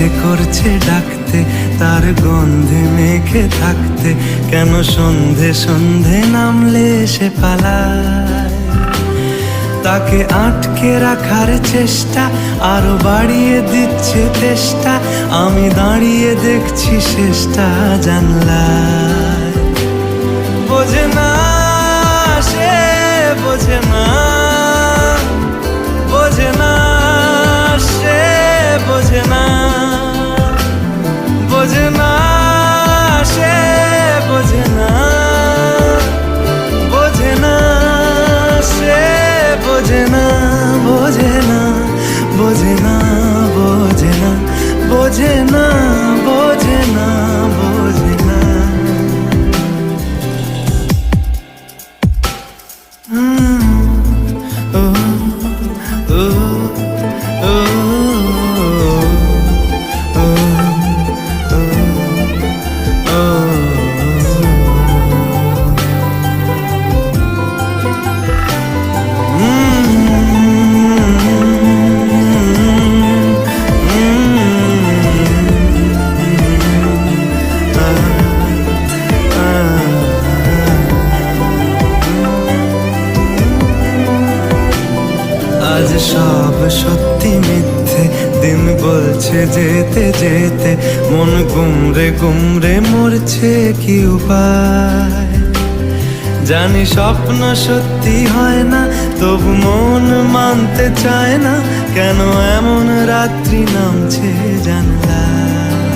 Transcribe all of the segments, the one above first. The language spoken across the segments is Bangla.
ইচ্ছে করছে ডাকতে, তার গন্ধে মেখে থাকতে, কেন সন্ধে সন্ধে নামলে সে পালায়। তাকে আটকে রাখার চেষ্টা আরো বাড়িয়ে দিচ্ছে তেষ্টা, আমি দাঁড়িয়ে দেখছি শেষটা জানলায়। বোঝে না সে, বোঝে না, বোঝে না সে, বোঝে না, বোঝে না সে, বোঝে না, বোঝে না সে, বোঝে না, বোঝে না, বোঝে না, বোঝে না, বোঝে না, বোঝে না, বোঝে না। আজ সব সত্যি মিথ্যে, দিন বলছে যেতে যেতে, মন গুমরে গুমরে মরছে কি উপায়। জানি স্বপ্ন সত্যি হয় না, তবু মন মানতে চায় না, কেন এমন রাত্রি নামছে জানলায়।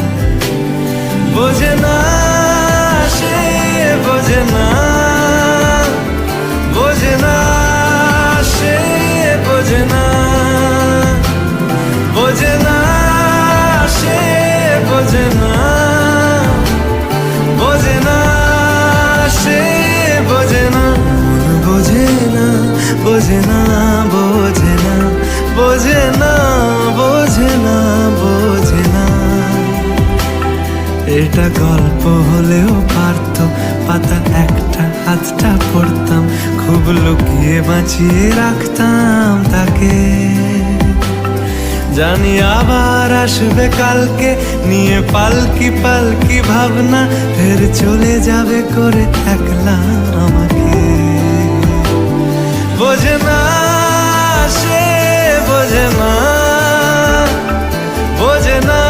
বোঝে না সে, বোঝে না, বোঝে না সে, বোঝে না, বোঝে না সে, বোঝে না, বোঝে না সে, বোঝে না, বোঝে না, বোঝে না, বোঝে না, বোঝে না, বোঝে না, বোঝে না। এটা গল্প হলেও পারতো, পাতা একটা হাতটা পড়তাম, খুব লুকিয়ে বাঁচিয়ে রাখতাম তাকে। জানি আবার আসবে কালকে, নিয়ে পালকি পালকি ভাবনা, ফের চলে যাবে করে একলা আমাকে। বোঝে না সে, বোঝে না, বোঝে না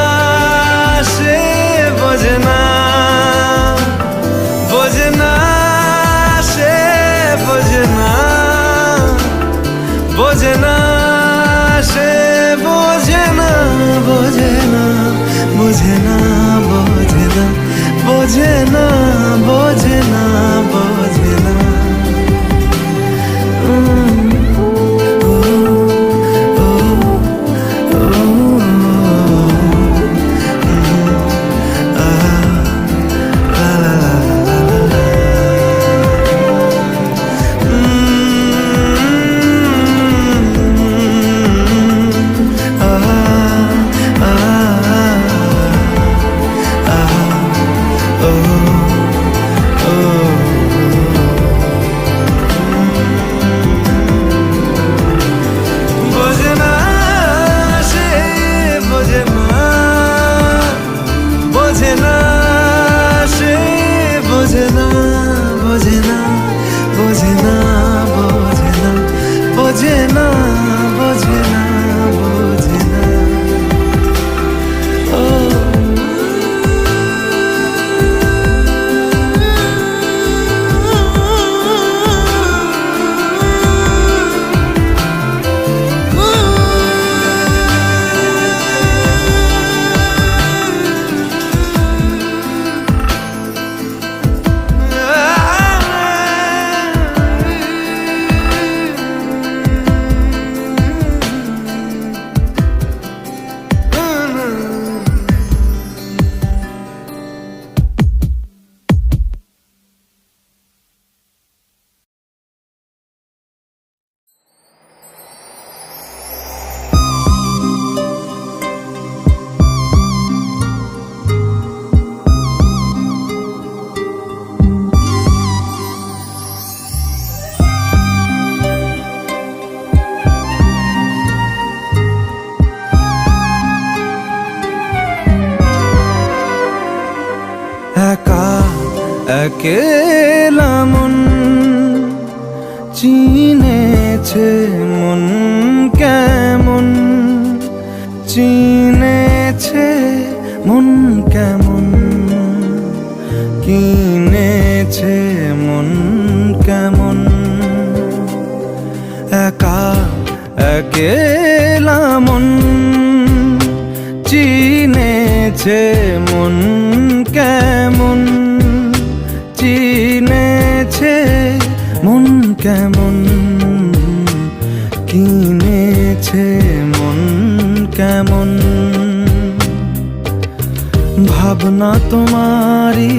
সে, বোঝে না, বোঝে না সে, বোঝে না, বোঝে না সে, বোঝে না, বোঝে না, বোঝে না, বোঝে না, বোঝে না, বোঝে না, বোঝে না। একেলা মন চিনেছে মন কেমন, চিনেছে মন কেমন, কিনেছে মন কেমন। একা একেলা মন চিনেছে মন কেমন, চিনেছে মন কেমন, কিনেছে মন কেমন। ভাবনা তোমারই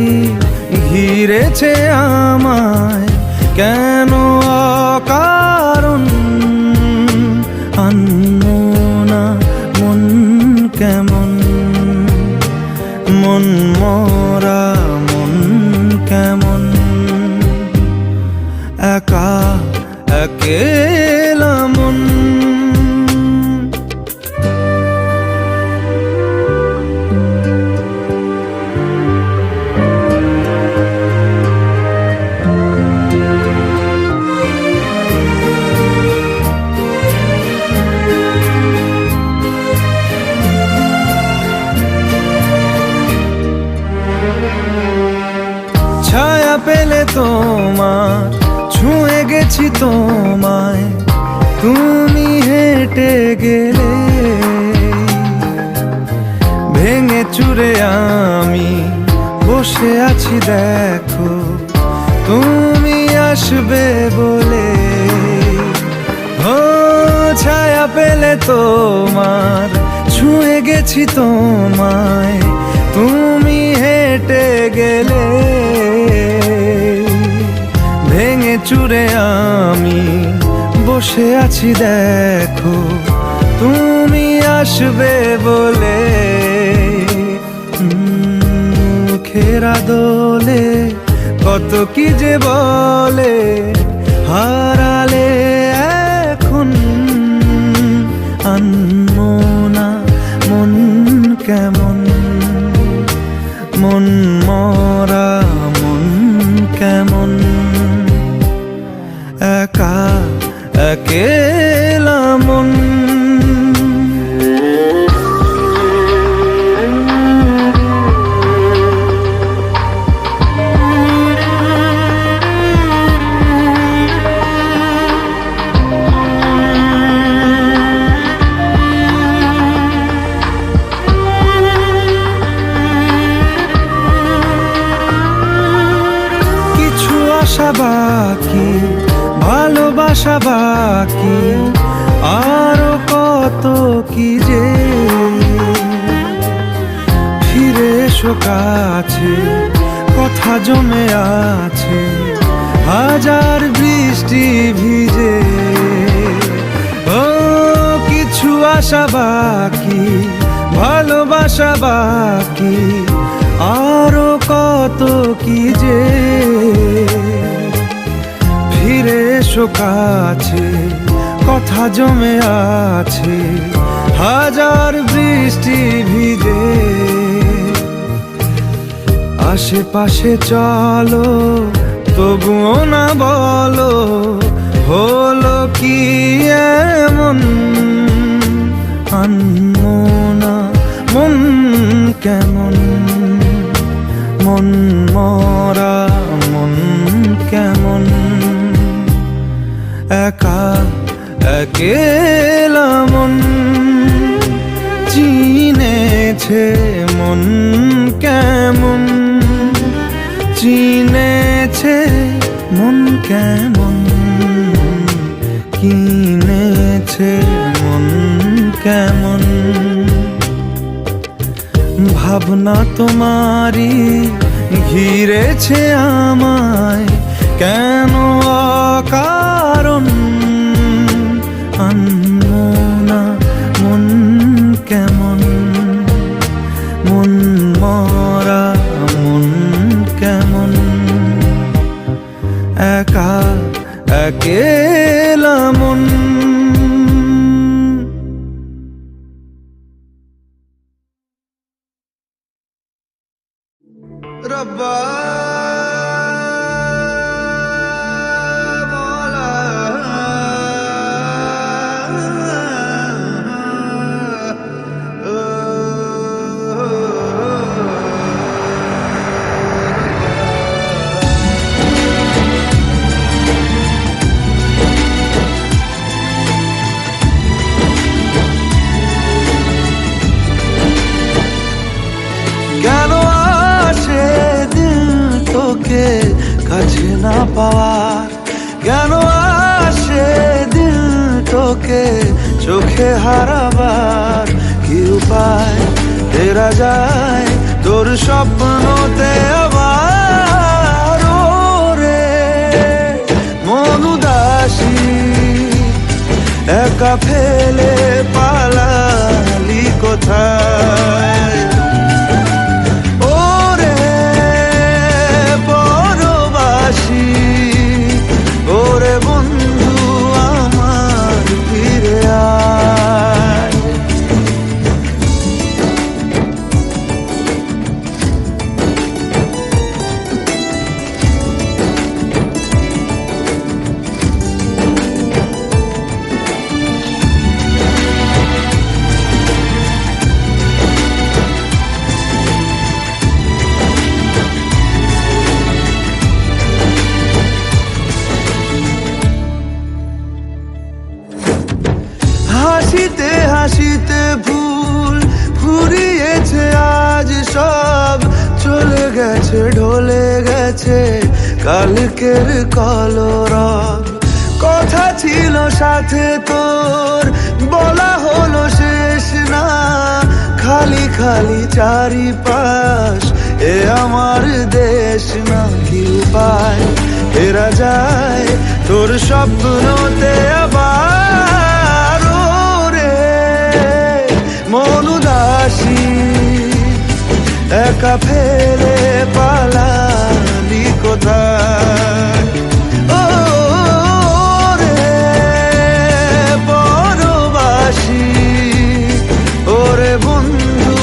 ঘিরেছে আমায় কেন অকারণ, আনমনা মন কেমন, মন মরা মন কেমন। একা একেলা মন। ছায়া পেলে তোমার ছুঁয়ে গেছি তোমায়, তুমি হেঁটে গেলে ভেঙে চুরে আমি বসে আছি দেখো তুমি আসবে বলে। ও ছায়া পেলে তোমার ছুঁয়ে গেছি তোমায়, তুমি হেঁটে গেলে ভেঙে চুরে আমি বসে আছি দেখো তুমি আসবে বলে। মুখেরা দোলে কত কি যে বলে, হারালে এখন আনমনা মন কেমন, মন মরা মন কেমন। একা একেলা মন। আশা বাকি, ভালোবাসা বাকি, আরো কত কি যে। ফিরে এসো কাছে, কথা জমে আছে হাজার বৃষ্টি ভিজে। ও কিছু আশা বাকি, ভালোবাসা বাকি, আরো কত কি যে। ফিরে এসো কাছে, কথা জমে আছে হাজার বৃষ্টি ভিজে। আশেপাশে চলো তবুও না বলো হলো কি এমন, আনমনা মন কেমন, মন মরা মন কেমন। একা একেলা মন চিনেছে মন কেমন, চিনেছে মন কেমন, কিনেছে মন কেমন। ভাবনা তোমারই ঘিরেছে আমায় কেন অকারণ, আনমনা মন কেমন, মন মরা মন কেমন। একা একেলা মন। रब्बा না পাওয়ার। কেন আসে দিল তোকে চোখে হারাবার, কি উপায় ফেরা যায় তোর স্বপ্নতে আবার। ওরে মন উদাসী একা ফেলে পালালি কোথায়। ওরে পরবাসী, ওরে বন্ধু আমার ফিরে আয়। হাসিতে হাসিতে ভুল ফুরিয়েছে আজ সব, চলে গেছে ঢলে গেছে কালকের কলরব। কথা ছিল সাথে তোর বলা হলো শেষ না, খালি খালি চারিপাশ এ আমার দেশ না। কি উপায় ফেরা যায় তোর স্বপ্নতে আবার। মন উদাসী একা ফেলে পালালি কোথায়। ও রে পরবাসী, ওরে বন্ধু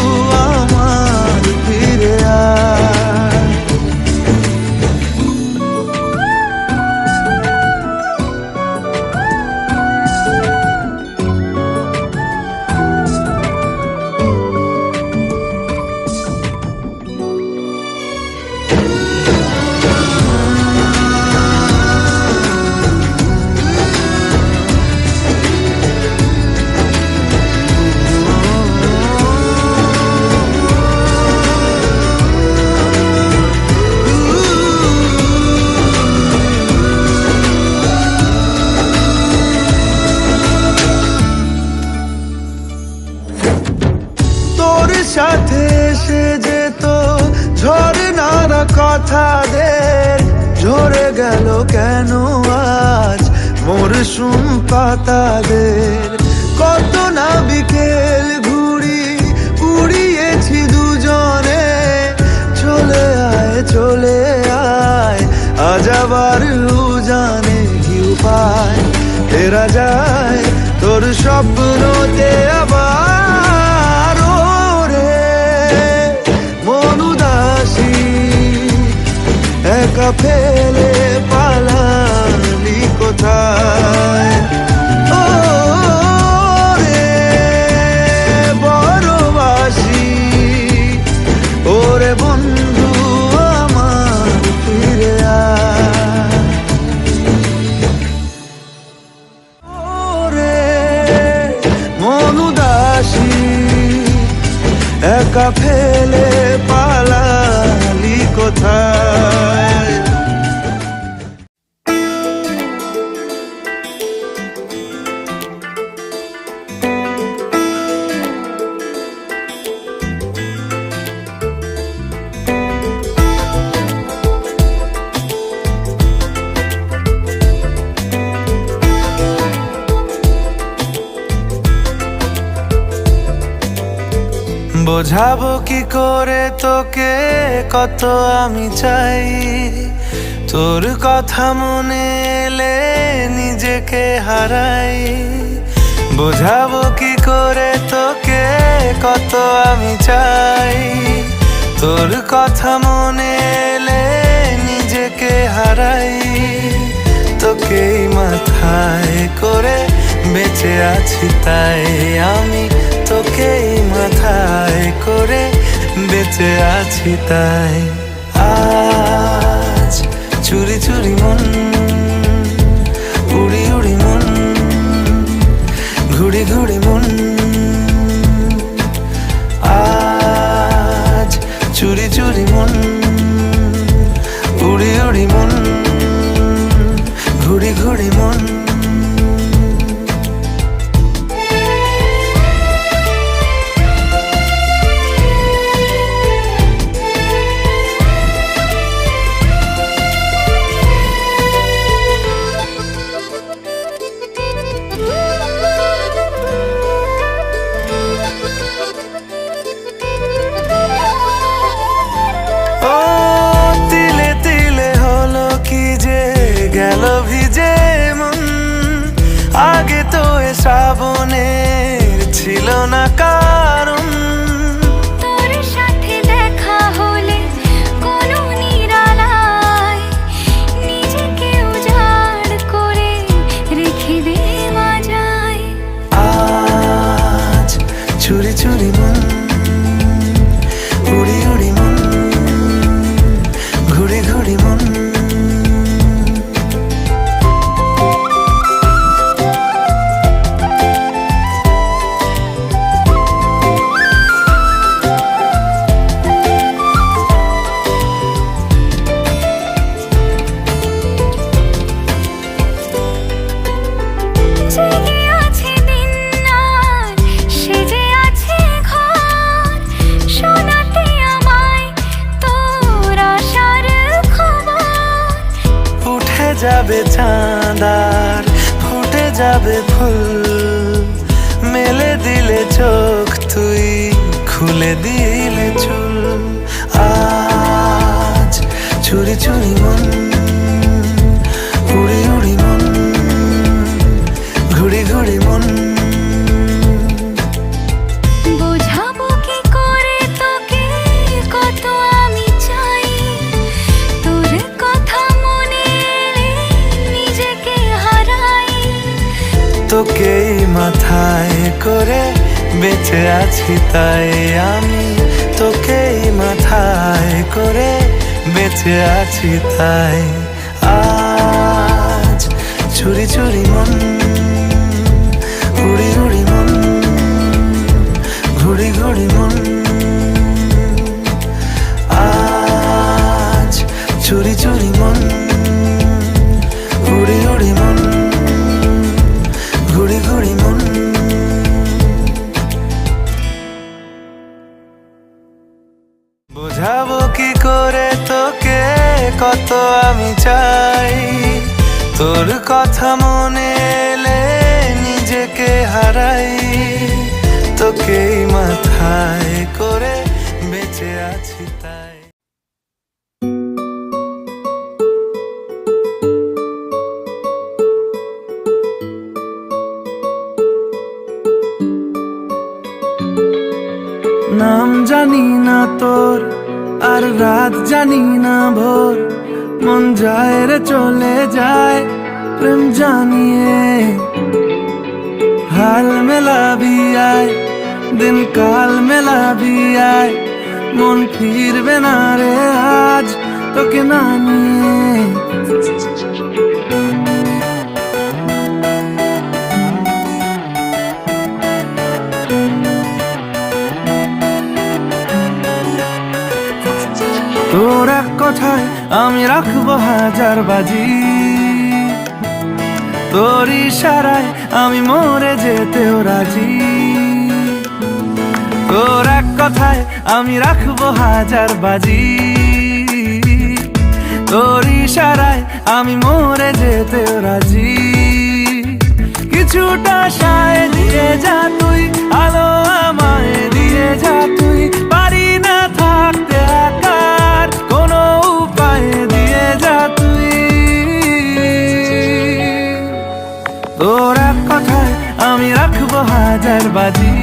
আমার ফিরে আয়। সাথে এসে যেত ঝরনার কথাদের, ঝরে গেল কেন আজ মরশুম পাতাদের। কত না বিকেল ঘুড়ি উড়িয়েছি দুজনে, চলে আয় চলে আয় আজ আবার উজানে। কি উপায় ফেরা যায় তোর স্বপ্নতে আবার। একা ফেলে পালালি কোথায়। ও রে পরবাসী, ওরে বন্ধু আমার ফিরে আয়। ওরে মন উদাসী একা ফেলে পালালি কোথায়। বোঝাবো কি করে তোকে কত আমি চাই, তোর কথা মনে এলে নিজেকে হারাই। বোঝাবো কি করে তোকে কত আমি চাই, তোর কথা মনে এলে নিজেকে হারাই। তোকেই মাথায় করে বেঁচে আছি তাই আমি, তোকেই মাথায় করে বেঁচে আছি তাই। আজ চুরি চুরি মন উড়ি উড়ি মন, ঘুড়ি ঘুড়ি মন। আজ চুরি চুরি মন উড়ি উড়ি মন। যাবে চাঁদার, ফুটে যাবে ফুল, মেলে দিলে চোখ তুই, খুলে দিলে চুল। আজ চুরি চুরি মন, উড়ি উড়ি মন, ঘুড়ি ঘুড়ি মন। বোঝাবো কি করে তোকে কত আমি চাই, তোর কথা মনে এলে নিজেকে হারাই। তোকেই মাথায় করে বেঁচে আছি তাই আমি, তোকেই মাথায় করে বেঁচে আছি তাই। আজ চুরি চুরি মন, উড়ি উড়ি মন, ঘুড়ি ঘুড়ি মন। আজ চুরি চুরি মন, উড়ি উড়ি মন, ঘুড়ি ঘুড়ি মন। বোঝাবো কি করে তোকে কত আমি চাই, তোর কথা মনে এলে নিজেকে হারাই। তোকেই মাথায় করে বেঁচে আছি তাই। নাম জানি না তোর, আর রাত জানি না ভোর, মন যায় রে চলে যায় প্রেম জানিয়ে। হাল মেলাবি আয়, দিন কাল মেলাবি আয়, মন ফিরবে না রে আজ তোকে না নিয়ে। তোর এক কথায় আমি রাখবো হাজার বাজি, তোর ইশারায় আমি মরে যেতেও রাজি। তোর এক কথায় আমি রাখবো হাজার বাজি, তোর ইশারায় আমি মরে যেতেও রাজি। কিছুটা সায় দিয়ে যা তুই, আলো আমায় দিয়ে যা তুই, পারি না থাকতে একার কোনো উপায় দিয়ে যা তুই। তোর এক কথায় আমি রাখবো হাজার বাজি,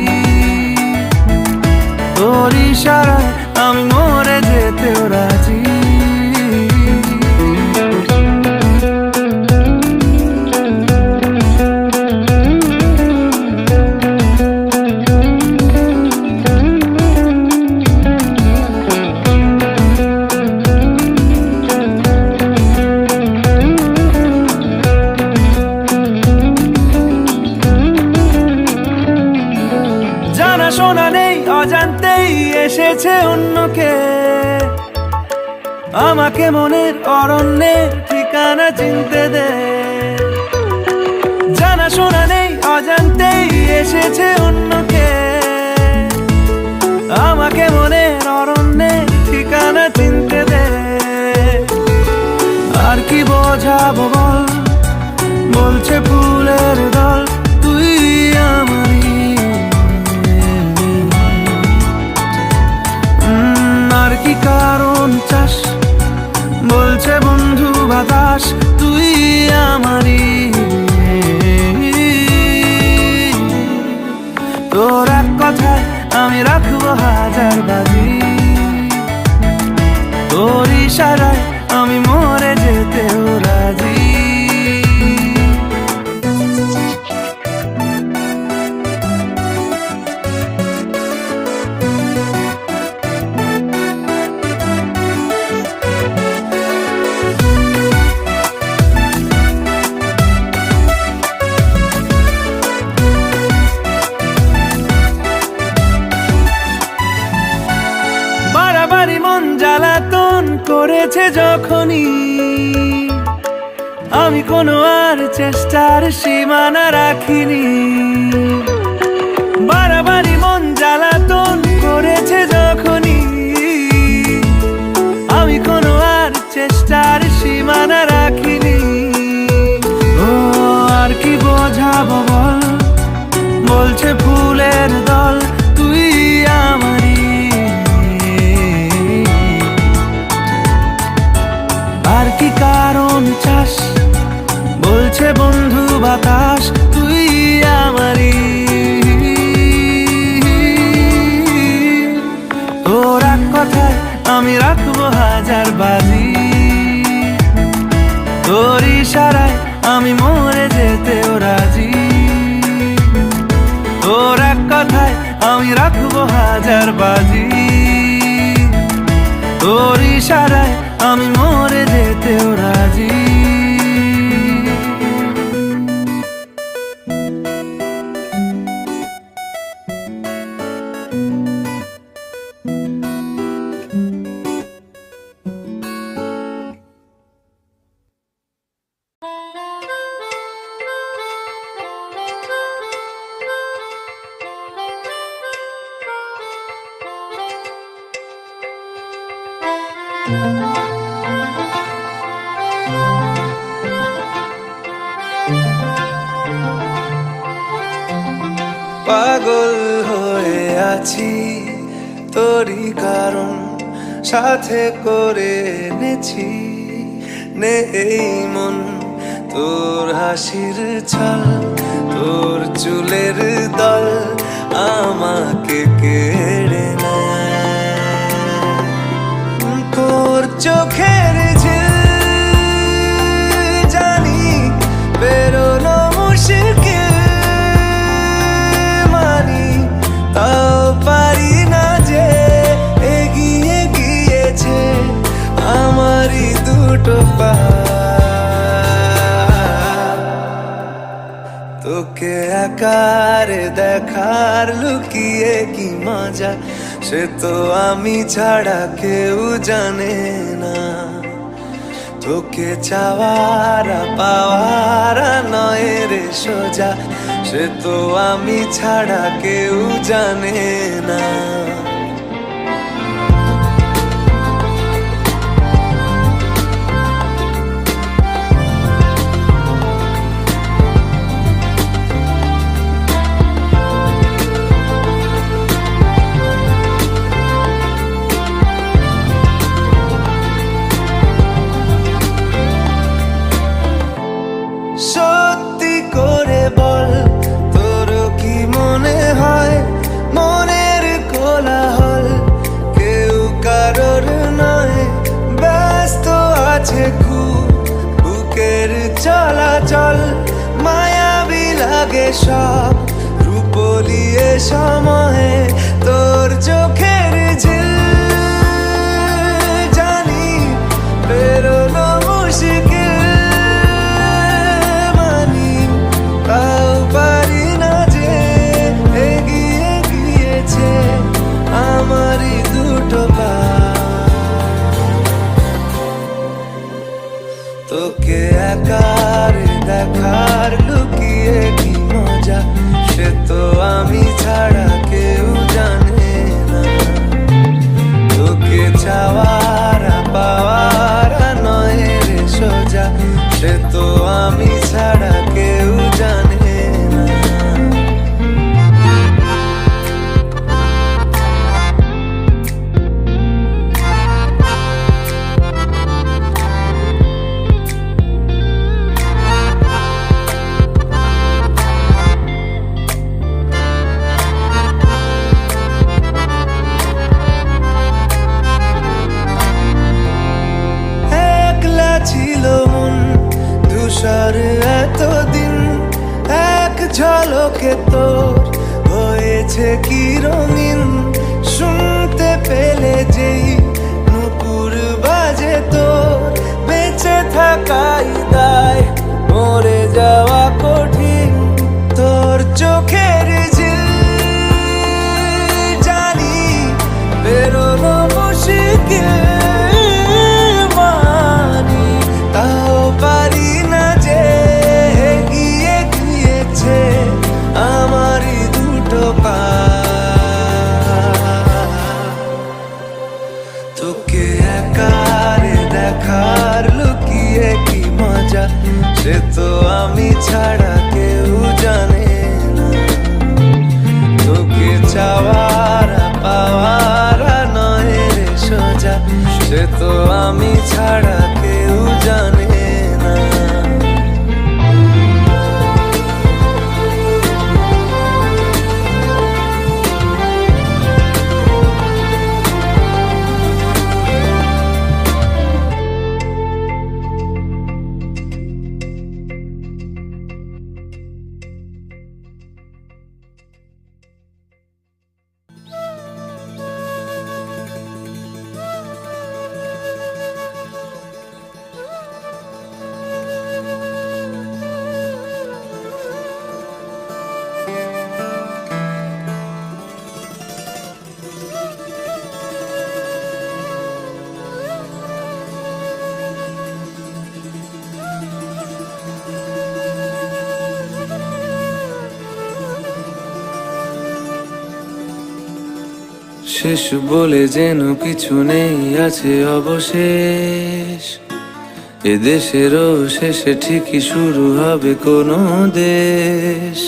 তোর ইশারায় আমি মরে যেতেও রাজি। শোনা নেই অজান্তেই এসেছে অন্যকে, আমাকে মনের অরণ্যের ঠিকানা চিনতে দে। জানা শোনা নেই অজান্তেই এসেছে অন্যকে, আমাকে মনের অরণ্যের ঠিকানা চিনতে দে। আর কি বোঝাবো বল, বলছে ফুলের দল তুই আমারই। আর কি কারণ চাস, বলছে বন্ধু বাতাস তুই আমারই। তোর এক কথায় আমি রাখবো হাজার বাজি, তোর ইশারায় আমি মরে যেতেও রাজি। বাড়াবাড়ি মন জ্বালাতন করেছে যখনই, আমি কোনো আর চেষ্টার সীমানা রাখিনি। বাড়াবাড়ি মন জ্বালাতন করেছে যখনই, আমি কোনো আর চেষ্টার সীমানা রাখিনি। বলছে ফুলের দল তুই আমারই। আর কি কারণ চাস, বলছে বন্ধু বাতাস তুই আমারই। তোর এক কথায় আমি রাখবো হাজার বাজি, তোর ইশারায় আমি মরে যেতেও রাজি। তোর এক কথায় আমি রাখবো হাজার বাজি, তোর ইশারায় আমি মরে যেতেও রাজি। পাগল হয়ে আছি তোরই কারণ সাথে করে এনেছি নে এই মন। তোর হাসির ছল, তোর চুলের দল আমাকে কেড়ে নেয়। তোর চোখের ঝিল জানি বেরোনো মুশকিল, মানি তাও পারি না যে এগিয়ে গিয়েছে আমারই দুটো পা। তোকে একারে দেখার লুকিয়ে কি মজা, সে তো আমি ছাড়া কেউ জানে না। তোকে চাওয়ারা পাওয়ারা নয় রে সোজা, সে তো আমি ছাড়া কেউ জানে না। সত্যি করে বল, তোর কি মনে হয় মনের কোলাহল কেউ কারোর নয়, ব্যস্ত আছে খুব বুকের চলাচল। মায়াবী লাগে সব রূপলিয়ে সময়ে তোর চোখের ঝিল জানি বেরোনো মুশকিল, মানি তাও পারি না যে এগিয়ে গিয়েছে আমারই দুটো পা। তোকে একারে দেখার লুকিয়ে কি মজা, সে তো আমি ছাড়া কেউ জানে না। তোকে চাওয়ারা পাওয়ারা নয় রে সোজা, সে তো আমি ছাড়া কেউ জানে না। ছিল মন ধূসর এতদিন, এক ঝলকে তোর হয়েছে কি রঙিন। শুনতে পেলে যেই নুপুর বাজে তোর, বেঁচে থাকাই দায় মরে যাওয়া কঠিন। তোর চোখের ঝিল জানি বেরোনো মুশকিল, তাও পারি না যে এগিয়ে গিয়েছে আমারই দুটো পা। তোকে একারে দেখার লুকিয়ে কি মজা, সে তো আমি ছাড়া কেউ জানে না। শেষ বলে যেন কিছু নেই, আছে অবশেষ। এ দেশেরও শেষে ঠিকই শুরু হবে কোনো দেশ।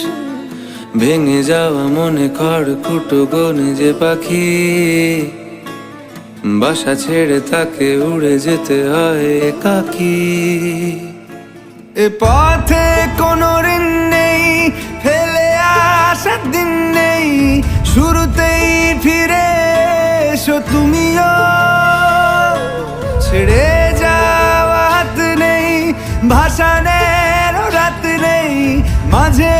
ভেঙে যাওয়া মনে খড়কুটো গনে যে পাখি, বাসা ছেড়ে তাকে উড়ে যেতে হয় একাকী। এ পথে কোনো ঋণ নেই, ফেলে আসার দিন নেই, শুরুতেই ফিরে এসো তুমিও। ছেড়ে যাওয়া হাত নেই, ভাসানের রাত নেই, মাঝে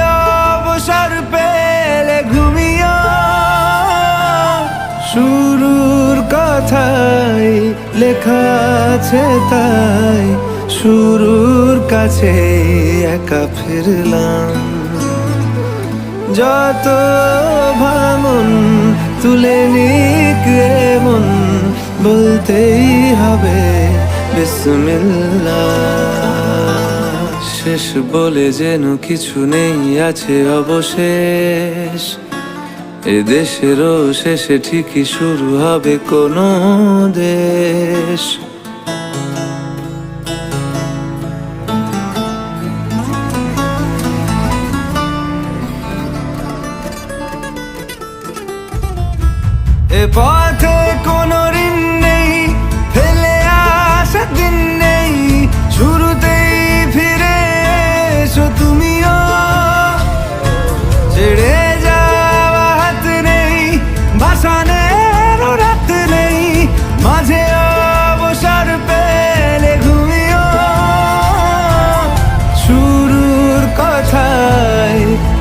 অবসর পেলে ঘুমিও। শুরুর কথাই লেখা আছে তাই শুরুর কাছে একা ফিরলাম। যত ভাঙন তুলে নিক মন, বলতেই হবে বিসমিল্লাহ। শেষ বলে যেন কিছু নেই, আছে অবশেষ। এ দেশেরও শেষে ঠিকই শুরু হবে কোনো দেশ। এ পথে কোনো ঋণ নেই, ফেলে আসার দিন নেই, শুরুতেই ফিরে এসো তুমিও। ছেড়ে যাওয়া হাত নেই, ভাসানের রাত নেই, মাঝে অবসর পেলে ঘুমিও। শুরুর কথাই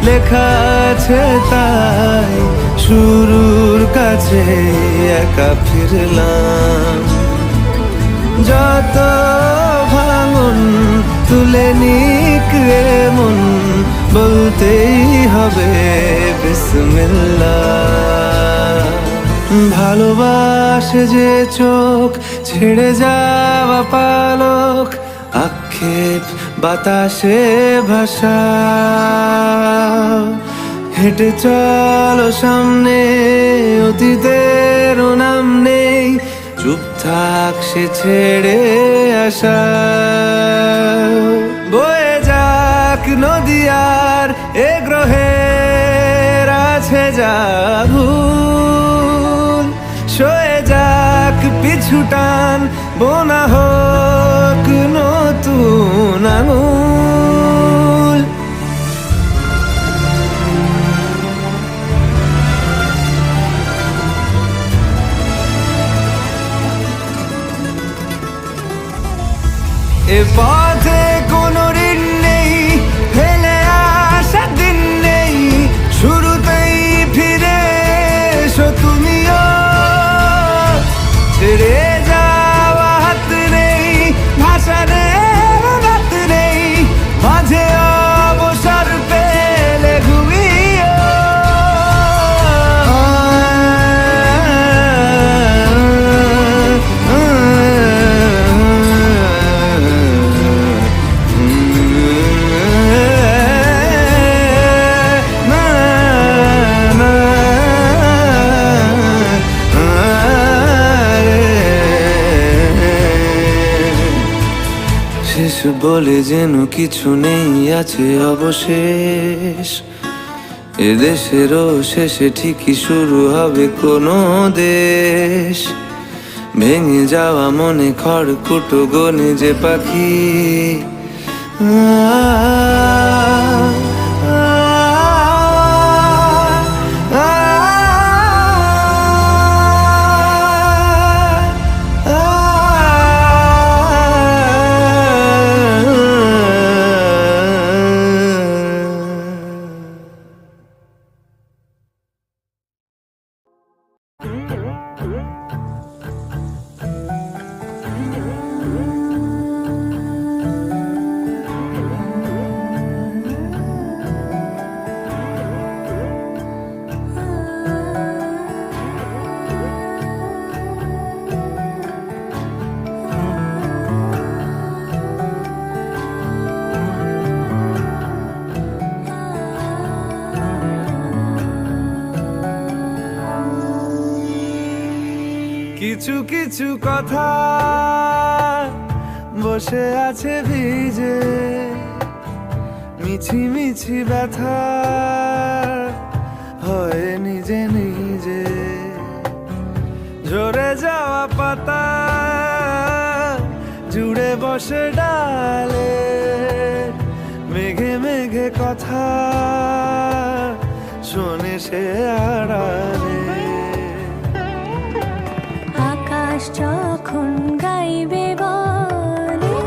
লেখা আছে তাই শুরুর কাছে একা ফিরলাম। যত ভাঙন তুলে নিক মন, বলতেই হবে বিসমিল্লাহ। ভালোবাসে যে চোখ, ছেড়ে যাওয়া পালক, আক্ষেপ বাতাসে ভাষা। হেঁটে চলো সামনে, অতীতের নাম নেই, চুপ থাক সে ছেড়ে আসা। বয়ে যাক নদী আর এ গ্রহের আছে যা ভুল, সয়ে যাক পিছু টান, বোনা হোক নতুন আঙুল। এ পথে কোনো ঋণ নেই, ফেলে আসার দিন নেই, শুরুতেই ফিরে এসো তুমিও। ছেড়ে যাওয়া হাত নেই, ভাসানের রাত নেই, মাঝে অবসর পেলে ঘুমিও। শেষ বলে যেন কিছু নেই, আছে অবশেষ। এ দেশেরও শেষে ঠিকই শুরু হবে কোনো দেশ। ভেঙে যাওয়া মনে খড়কুটো গনে যে পাখি, কিছু কিছু কথা বসে আছে ভিজে, মিছি মিছি ব্যথা হয় নিজে নিজে। ঝরে যাওয়া পাতা জুড়ে বসে ডালে, মেঘে মেঘে কথা শোনে সে আড়ালে। আকাশ যখন গাইবে বলে,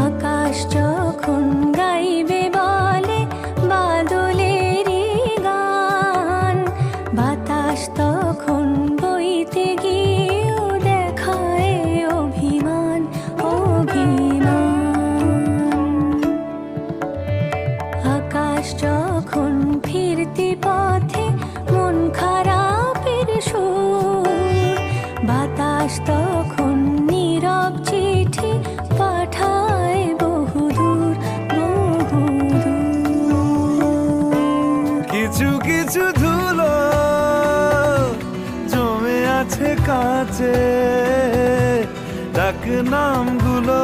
আকাশ যখন গাইবে বলে বাদলেরই গান, বাতাস তখন বইতে গিয়েও দেখায় অভিমান অভিমান। আকাশ যখন ফিরতি পথে মন খারাপের সুর, বাতাস তখন নীরব চিঠি পাঠায় বহুদূর বহুদূর। কিছু কিছু ধুলো জমে আছে কাছে, ডাক নামগুলো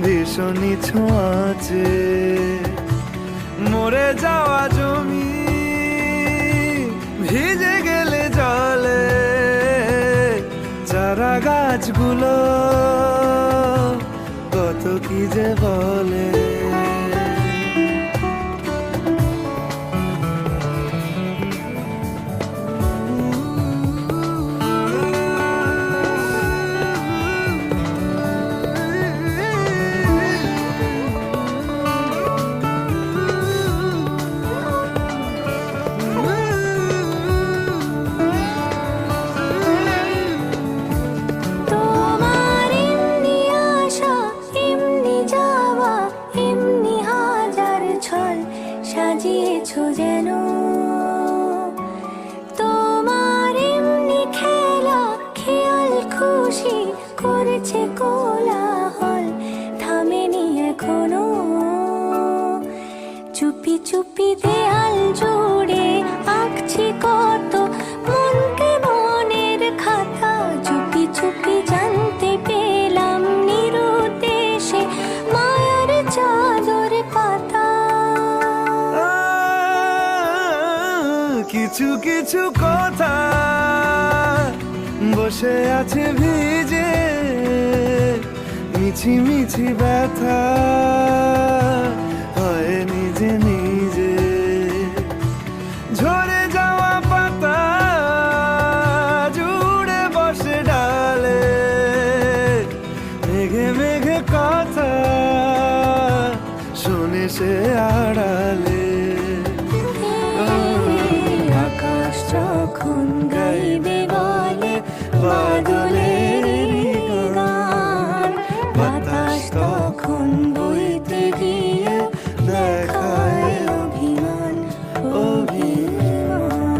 ভীষণই ছোঁয়াচে। মরে যাওয়া জমি ভিজে গেলে জলে, চারা গাছগুলো কত কি যে বলে। তোমার এমনি আশা এমনি যাওয়া, এমনি হাজার ছল সাজিয়েছো যেন। তোমার এমনি খেলা খেয়াল খুশি করেছে কোলাহল, থামেনি এখনো। চুপি চুপি দেয়াল জুড়ে আঁকছি কত মনকে মনের খাতা, চুপি চুপি জানতে পেলাম নিরুদ্দেশে মায়ার চাদর পাতা। কিছু কিছু কথা বসে আছে ভিজে, মিছি মিছি ব্যথা হয় নিজে নিজে। ঝরে যাওয়া পাতা জুড়ে বসে ডালে, মেঘে মেঘে কথা শোনে সে আড়ালে। আকাশ যখন গাইবে বলে বাদলের গান, বাতাস তখন বইতে গিয়ে দেখায় অভিমান অভিমান।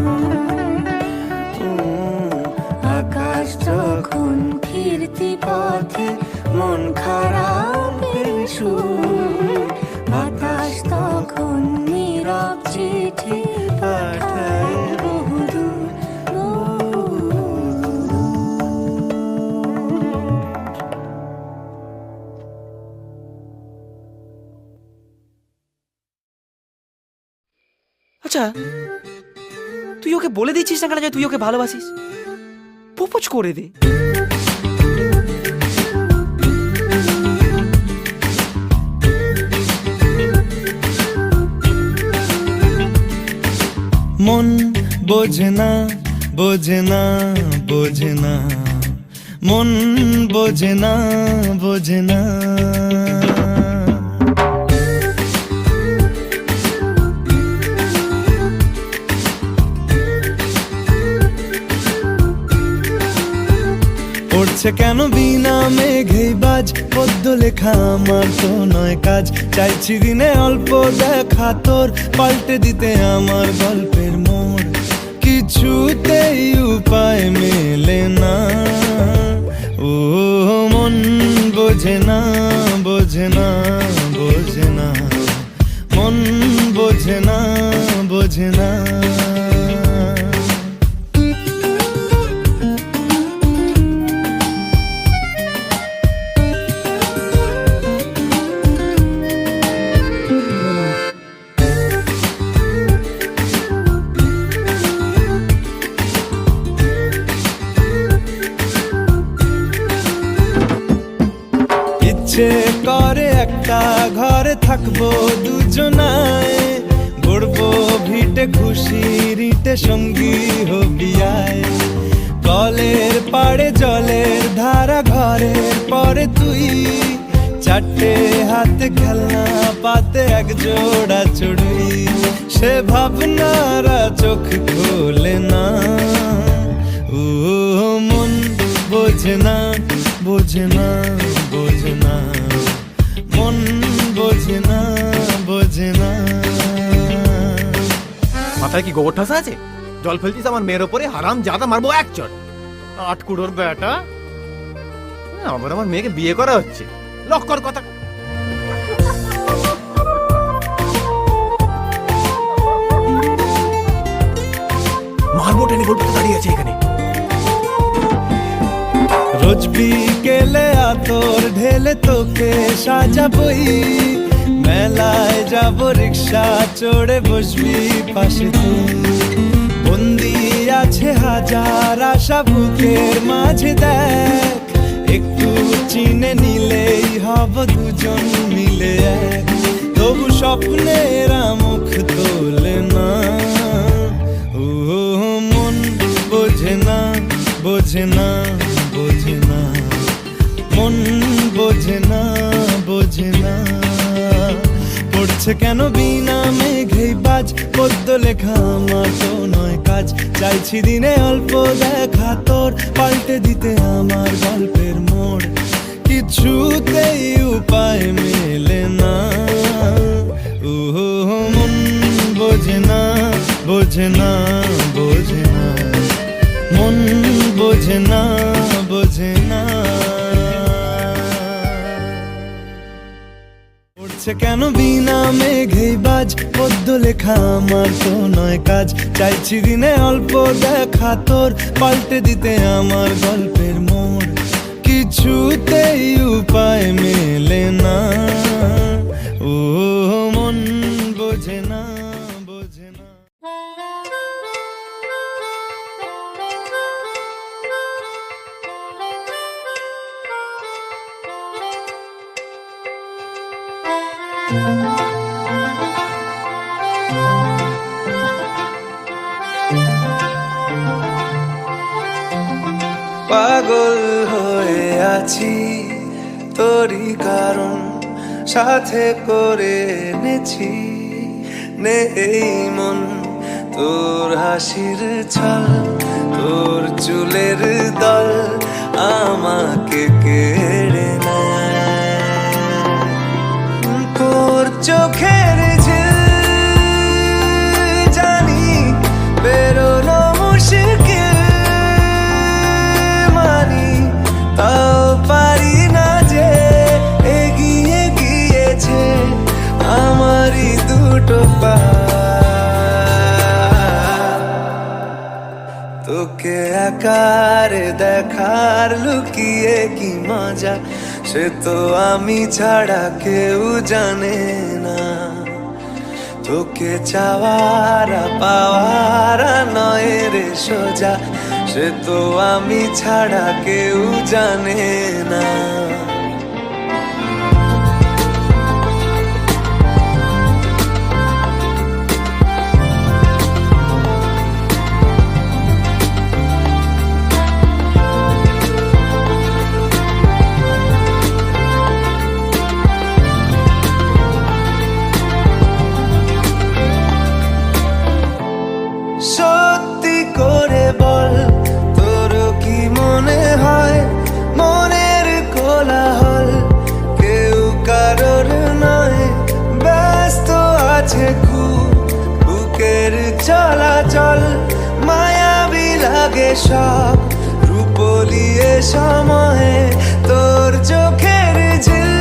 আকাশ যখন ফিরতি পথে মন খারাপের সুর, বাতাস তখন নীরব চিঠি পাঠায় বহুদূর বহুদূর। আচ্ছা, তুই ওকে বলে দিচ্ছিস না কেন যে তুই ওকে ভালোবাসিস? প্রপোজ করে দে। মন বোঝে না বোঝে না বোঝে না, মন বোঝে না বোঝে না। পড়ছে কেন বিনা মেঘেই বাজ, পদ্য লেখা আমার তো নয় কাজ। চাইছি দিনে অল্প দেখা তোর, পাল্টে দিতে আমার গল্পের মোড়। কিছুতেই উপায় মেলে না, ও মন বোঝে না বোঝে না বোঝে না, মন বোঝে না বোঝে না। ইচ্ছে করে একটা ঘরে থাকবো দুজনায়, গড়বো ভিটে খুশির ইটে সঙ্গী হবি আয়। কলের পাড়ে জলের ধারা ঘরের পরে তুই, চারটে হাতে খেলনা পাতে এক জোড়া চড়ুই। সে ভাবনারা চোখ খোলে না, ও মন বোঝে না বোঝে না বোঝে না, মন বোঝে না বোঝে না। মাথায় কি গোবর ঠাসা আছে? জল ফেলছিস আমার মেয়ের ওপরে, হারাম জাদা মারবো এক চট। আট কুড়োর বেটা, আবার আমার মেয়েকে বিয়ে করা হচ্ছে, লক্কর কথা। মারবো টেনে বলতে দাঁড়িয়ে আছে এখানে। রোজ বিকেলে আতর ঢেলে তোকে সাজাবই, মেলায় যাব রিক্সা চড়ে বসবি পাশে তুই। বন্দি আছে হাজার আশা বুকের মাঝে, দেখ একটু চিনে নিলেই হব দুজন মিলে এক। তবু স্বপ্নেরা মুখ তোলে না, ও মন বোঝে না বোঝে না বোঝে না, মন বোঝে না বোঝে না। পড়ছে কেন বিনা মেঘেই বাজ, পদ্য লেখা আমার তো নয় কাজ। চাইছি দিনে অল্প দেখা তোর, পাল্টে দিতে আমার গল্পের মোড়। কিছুতেই উপায় মেলে না, ও মন বোঝে না বোঝে না বোঝে না, মন বোঝে না বোঝে না। পড়ছে কেন বিনা মেঘেই বাজ, পদ্য লেখা আমার তো নয় কাজ। চাইছি দিনে অল্প দেখা তোর, পাল্টে দিতে আমার গল্পের মোড়। কিছুতেই উপায় মেলে না, ও মন বোঝে না বোঝে না। পাগল হয়ে আছি তোরই কারণ, সাথে করে এনেছি নেই মন। তোর হাসির ছল, তোর চুলের দল আমাকে কেড়ে নেয়। তোর চোখের ঝিল জানি বেরোনো মুশকিল, মানি তাও পারি না যে এগিয়ে গিয়েছে আমারই দুটো পা। তোকে আকারে দেখার লুকিয়ে কি মজা, সে তো আমি ছাড়া কেউ জানে না। তোকে চাওয়ারা পাওয়ারা নয় রে সোজা, সে তো আমি ছাড়া কেউ জানে না। সত্যি করে বল, তোর কি মনে হয় মনের কোলাহল কেউ কারোর নয়, ব্যস্ত আছে খুব বুকের চলাচল। মায়াবী লাগে সব রূপলিয়ে সময়ে তোর চোখের ঝিল,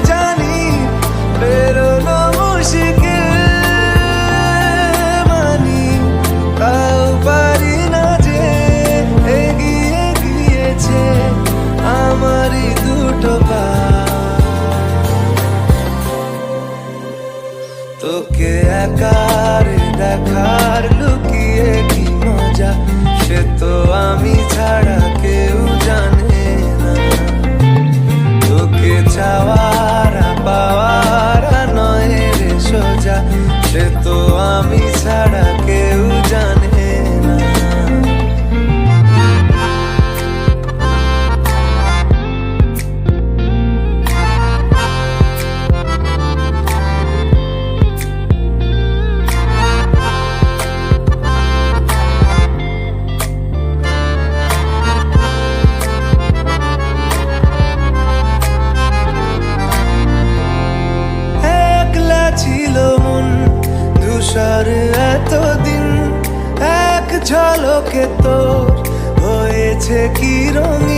জানি বেরোনো মুশকিল। গেছে কি রঙিন